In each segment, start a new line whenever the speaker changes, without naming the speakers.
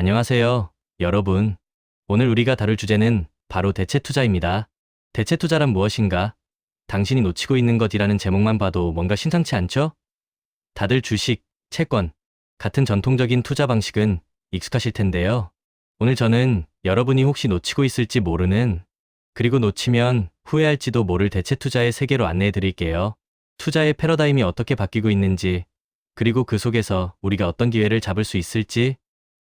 안녕하세요, 여러분. 오늘 우리가 다룰 주제는 바로 대체 투자입니다. 대체 투자란 무엇인가? 당신이 놓치고 있는 것이라는 제목만 봐도 뭔가 심상치 않죠? 다들 주식, 채권 같은 전통적인 투자 방식은 익숙하실 텐데요. 오늘 저는 여러분이 혹시 놓치고 있을지 모르는, 그리고 놓치면 후회할지도 모를 대체 투자의 세계로 안내해 드릴게요. 투자의 패러다임이 어떻게 바뀌고 있는지, 그리고 그 속에서 우리가 어떤 기회를 잡을 수 있을지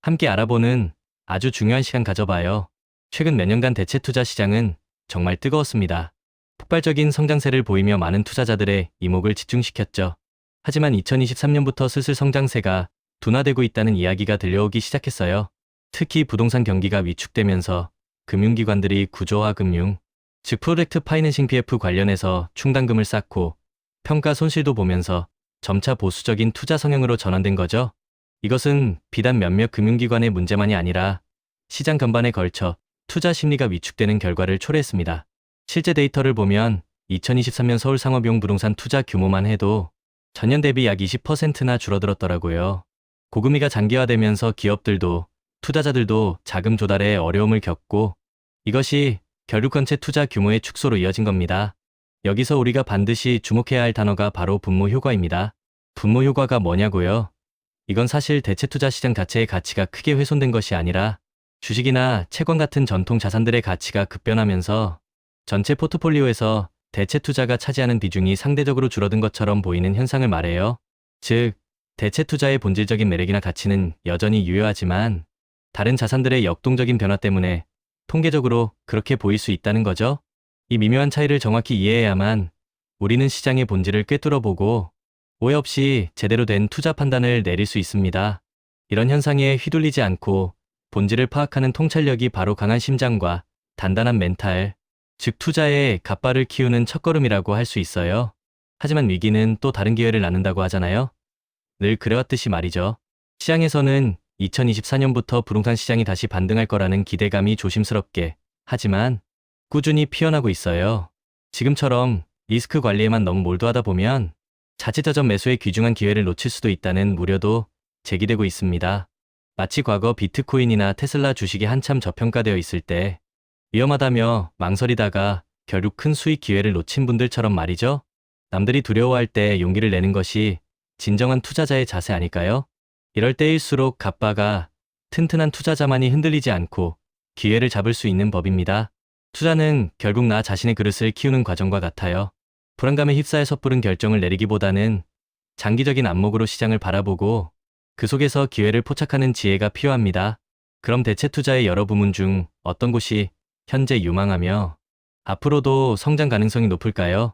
함께 알아보는 아주 중요한 시간 가져봐요. 최근 몇 년간 대체 투자 시장은 정말 뜨거웠습니다. 폭발적인 성장세를 보이며 많은 투자자들의 이목을 집중시켰죠. 하지만 2023년부터 슬슬 성장세가 둔화되고 있다는 이야기가 들려오기 시작했어요. 특히 부동산 경기가 위축되면서 금융기관들이 구조화 금융, 즉 프로젝트 파이낸싱 PF 관련해서 충당금을 쌓고 평가 손실도 보면서 점차 보수적인 투자 성향으로 전환된 거죠. 이것은 비단 몇몇 금융기관의 문제만이 아니라 시장 전반에 걸쳐 투자 심리가 위축되는 결과를 초래했습니다. 실제 데이터를 보면 2023년 서울 상업용 부동산 투자 규모만 해도 전년 대비 약 20%나 줄어들었더라고요. 고금리가 장기화되면서 기업들도 투자자들도 자금 조달에 어려움을 겪고, 이것이 결국 전체 투자 규모의 축소로 이어진 겁니다. 여기서 우리가 반드시 주목해야 할 단어가 바로 분모 효과입니다. 분모 효과가 뭐냐고요? 이건 사실 대체 투자 시장 자체의 가치가 크게 훼손된 것이 아니라 주식이나 채권 같은 전통 자산들의 가치가 급변하면서 전체 포트폴리오에서 대체 투자가 차지하는 비중이 상대적으로 줄어든 것처럼 보이는 현상을 말해요. 즉, 대체 투자의 본질적인 매력이나 가치는 여전히 유효하지만 다른 자산들의 역동적인 변화 때문에 통계적으로 그렇게 보일 수 있다는 거죠. 이 미묘한 차이를 정확히 이해해야만 우리는 시장의 본질을 꿰뚫어보고 오해 없이 제대로 된 투자 판단을 내릴 수 있습니다. 이런 현상에 휘둘리지 않고 본질을 파악하는 통찰력이 바로 강한 심장과 단단한 멘탈, 즉 투자의 갓바를 키우는 첫걸음이라고 할 수 있어요. 하지만 위기는 또 다른 기회를 낳는다고 하잖아요. 늘 그래왔듯이 말이죠. 시장에서는 2024년부터 부동산 시장이 다시 반등할 거라는 기대감이 조심스럽게, 하지만 꾸준히 피어나고 있어요. 지금처럼 리스크 관리에만 너무 몰두하다 보면 자칫 저점 매수의 귀중한 기회를 놓칠 수도 있다는 우려도 제기되고 있습니다. 마치 과거 비트코인이나 테슬라 주식이 한참 저평가되어 있을 때 위험하다며 망설이다가 결국 큰 수익 기회를 놓친 분들처럼 말이죠. 남들이 두려워할 때 용기를 내는 것이 진정한 투자자의 자세 아닐까요? 이럴 때일수록 갓바가 튼튼한 투자자만이 흔들리지 않고 기회를 잡을 수 있는 법입니다. 투자는 결국 나 자신의 그릇을 키우는 과정과 같아요. 불안감에 휩싸여 섣부른 결정을 내리기보다는 장기적인 안목으로 시장을 바라보고 그 속에서 기회를 포착하는 지혜가 필요합니다. 그럼 대체 투자의 여러 부문 중 어떤 곳이 현재 유망하며 앞으로도 성장 가능성이 높을까요?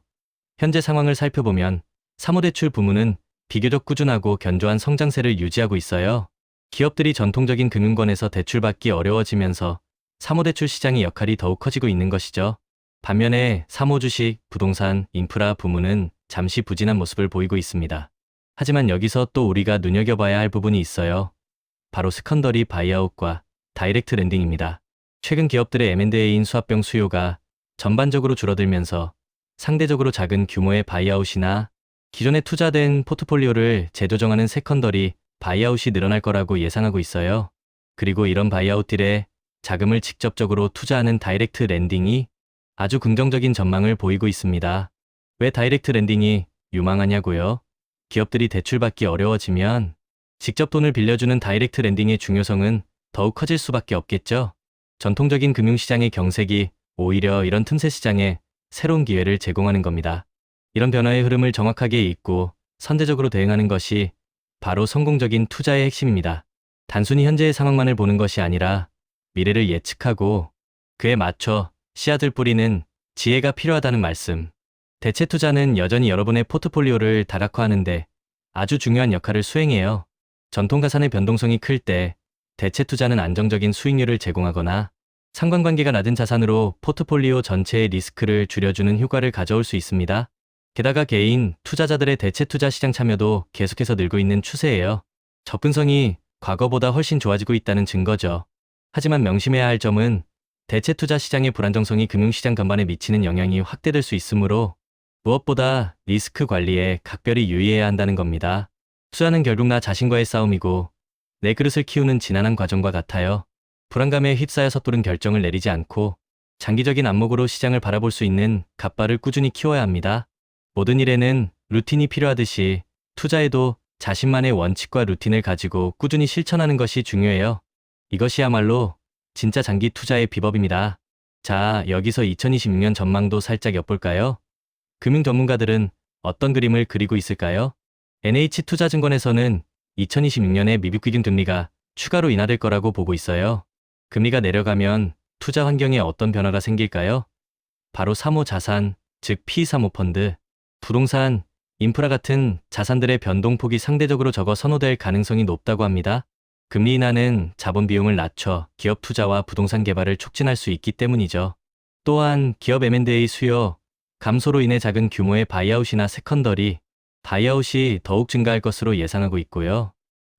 현재 상황을 살펴보면 사모대출 부문은 비교적 꾸준하고 견조한 성장세를 유지하고 있어요. 기업들이 전통적인 금융권에서 대출받기 어려워지면서 사모대출 시장의 역할이 더욱 커지고 있는 것이죠. 반면에 사모주식, 부동산, 인프라 부문은 잠시 부진한 모습을 보이고 있습니다. 하지만 여기서 또 우리가 눈여겨봐야 할 부분이 있어요. 바로 세컨더리 바이아웃과 다이렉트 랜딩입니다. 최근 기업들의 M&A인 수합병 수요가 전반적으로 줄어들면서 상대적으로 작은 규모의 바이아웃이나 기존에 투자된 포트폴리오를 재조정하는 세컨더리 바이아웃이 늘어날 거라고 예상하고 있어요. 그리고 이런 바이아웃 딜에 자금을 직접적으로 투자하는 다이렉트 랜딩이 아주 긍정적인 전망을 보이고 있습니다. 왜 다이렉트 랜딩이 유망하냐고요? 기업들이 대출받기 어려워지면 직접 돈을 빌려주는 다이렉트 랜딩의 중요성은 더욱 커질 수밖에 없겠죠. 전통적인 금융시장의 경색이 오히려 이런 틈새 시장에 새로운 기회를 제공하는 겁니다. 이런 변화의 흐름을 정확하게 읽고 선제적으로 대응하는 것이 바로 성공적인 투자의 핵심입니다. 단순히 현재의 상황만을 보는 것이 아니라 미래를 예측하고 그에 맞춰 씨앗을 뿌리는 지혜가 필요하다는 말씀. 대체 투자는 여전히 여러분의 포트폴리오를 다각화하는 데 아주 중요한 역할을 수행해요. 전통 자산의 변동성이 클 때 대체 투자는 안정적인 수익률을 제공하거나 상관관계가 낮은 자산으로 포트폴리오 전체의 리스크를 줄여주는 효과를 가져올 수 있습니다. 게다가 개인 투자자들의 대체 투자 시장 참여도 계속해서 늘고 있는 추세예요. 접근성이 과거보다 훨씬 좋아지고 있다는 증거죠. 하지만 명심해야 할 점은 대체 투자 시장의 불안정성이 금융시장 전반에 미치는 영향이 확대될 수 있으므로 무엇보다 리스크 관리에 각별히 유의해야 한다는 겁니다. 투자는 결국 나 자신과의 싸움이고 내 그릇을 키우는 지난한 과정과 같아요. 불안감에 휩싸여 섣부른 결정을 내리지 않고 장기적인 안목으로 시장을 바라볼 수 있는 갓바를 꾸준히 키워야 합니다. 모든 일에는 루틴이 필요하듯이 투자에도 자신만의 원칙과 루틴을 가지고 꾸준히 실천하는 것이 중요해요. 이것이야말로 진짜 장기 투자의 비법입니다. 자, 여기서 2026년 전망도 살짝 엿볼까요? 금융 전문가들은 어떤 그림을 그리고 있을까요? NH투자증권에서는 2026년에 미국 기준 금리가 추가로 인하될 거라고 보고 있어요. 금리가 내려가면 투자 환경에 어떤 변화가 생길까요? 바로 사모자산, 즉 P350펀드, 부동산, 인프라 같은 자산들의 변동폭이 상대적으로 적어 선호될 가능성이 높다고 합니다. 금리 인하는 자본 비용을 낮춰 기업 투자와 부동산 개발을 촉진할 수 있기 때문이죠. 또한 기업 M&A 수요 감소로 인해 작은 규모의 바이아웃이나 세컨더리, 바이아웃이 더욱 증가할 것으로 예상하고 있고요.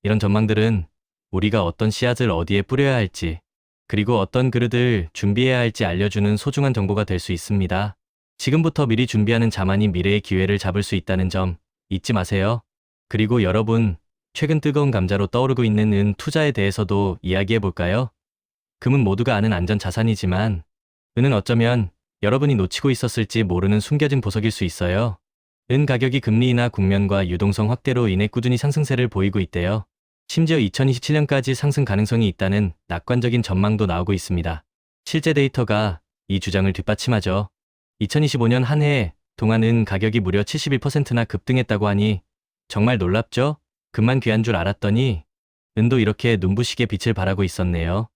이런 전망들은 우리가 어떤 씨앗을 어디에 뿌려야 할지, 그리고 어떤 그릇을 준비해야 할지 알려주는 소중한 정보가 될 수 있습니다. 지금부터 미리 준비하는 자만이 미래의 기회를 잡을 수 있다는 점 잊지 마세요. 그리고 여러분, 최근 뜨거운 감자로 떠오르고 있는 은 투자에 대해서도 이야기해 볼까요? 금은 모두가 아는 안전 자산이지만 은은 어쩌면 여러분이 놓치고 있었을지 모르는 숨겨진 보석일 수 있어요. 은 가격이 금리 인하 국면과 유동성 확대로 인해 꾸준히 상승세를 보이고 있대요. 심지어 2027년까지 상승 가능성이 있다는 낙관적인 전망도 나오고 있습니다. 실제 데이터가 이 주장을 뒷받침하죠. 2025년 한 해 동안 은 가격이 무려 71%나 급등했다고 하니 정말 놀랍죠? 금만 귀한 줄 알았더니 은도 이렇게 눈부시게 빛을 발하고 있었네요.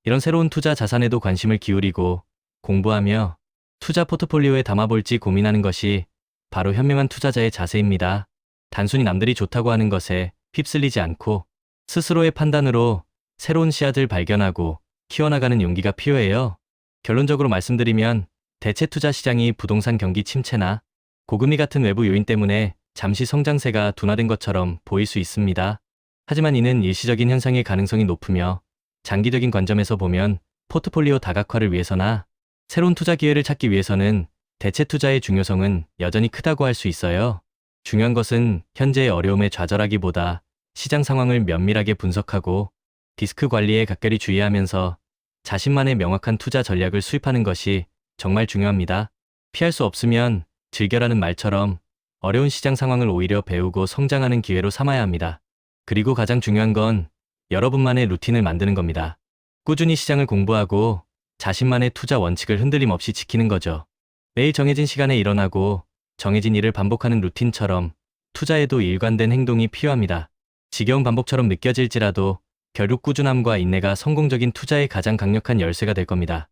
이런 새로운 투자 자산에도 관심을 기울이고 공부하며 투자 포트폴리오에 담아볼지 고민하는 것이 바로 현명한 투자자의 자세입니다. 단순히 남들이 좋다고 하는 것에 휩쓸리지 않고 스스로의 판단으로 새로운 씨앗을 발견하고 키워나가는 용기가 필요해요. 결론적으로 말씀드리면 대체 투자 시장이 부동산 경기 침체나 고금리 같은 외부 요인 때문에 잠시 성장세가 둔화된 것처럼 보일 수 있습니다. 하지만 이는 일시적인 현상일 가능성이 높으며 장기적인 관점에서 보면 포트폴리오 다각화를 위해서나 새로운 투자 기회를 찾기 위해서는 대체 투자의 중요성은 여전히 크다고 할 수 있어요. 중요한 것은 현재의 어려움에 좌절하기보다 시장 상황을 면밀하게 분석하고 리스크 관리에 각별히 주의하면서 자신만의 명확한 투자 전략을 수립하는 것이 정말 중요합니다. 피할 수 없으면 즐겨라는 말처럼 어려운 시장 상황을 오히려 배우고 성장하는 기회로 삼아야 합니다. 그리고 가장 중요한 건 여러분만의 루틴을 만드는 겁니다. 꾸준히 시장을 공부하고 자신만의 투자 원칙을 흔들림 없이 지키는 거죠. 매일 정해진 시간에 일어나고 정해진 일을 반복하는 루틴처럼 투자에도 일관된 행동이 필요합니다. 지겨운 반복처럼 느껴질지라도 결국 꾸준함과 인내가 성공적인 투자의 가장 강력한 열쇠가 될 겁니다.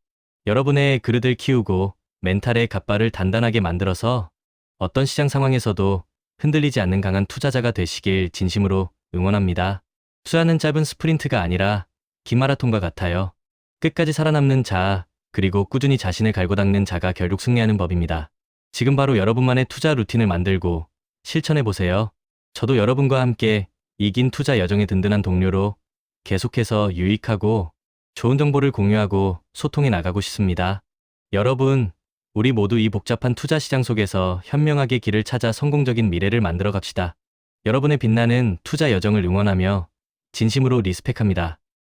여러분의 그릇을 키우고 멘탈의 갓바를 단단하게 만들어서 어떤 시장 상황에서도 흔들리지 않는 강한 투자자가 되시길 진심으로 응원합니다. 투자는 짧은 스프린트가 아니라 긴 마라톤과 같아요. 끝까지 살아남는 자, 그리고 꾸준히 자신을 갈고 닦는 자가 결국 승리하는 법입니다. 지금 바로 여러분만의 투자 루틴을 만들고 실천해보세요. 저도 여러분과 함께 이 긴 투자 여정의 든든한 동료로 계속해서 유익하고 좋은 정보를 공유하고 소통해 나가고 싶습니다. 여러분, 우리 모두 이 복잡한 투자 시장 속에서 현명하게 길을 찾아 성공적인 미래를 만들어 갑시다. 여러분의 빛나는 투자 여정을 응원하며 진심으로 리스펙합니다.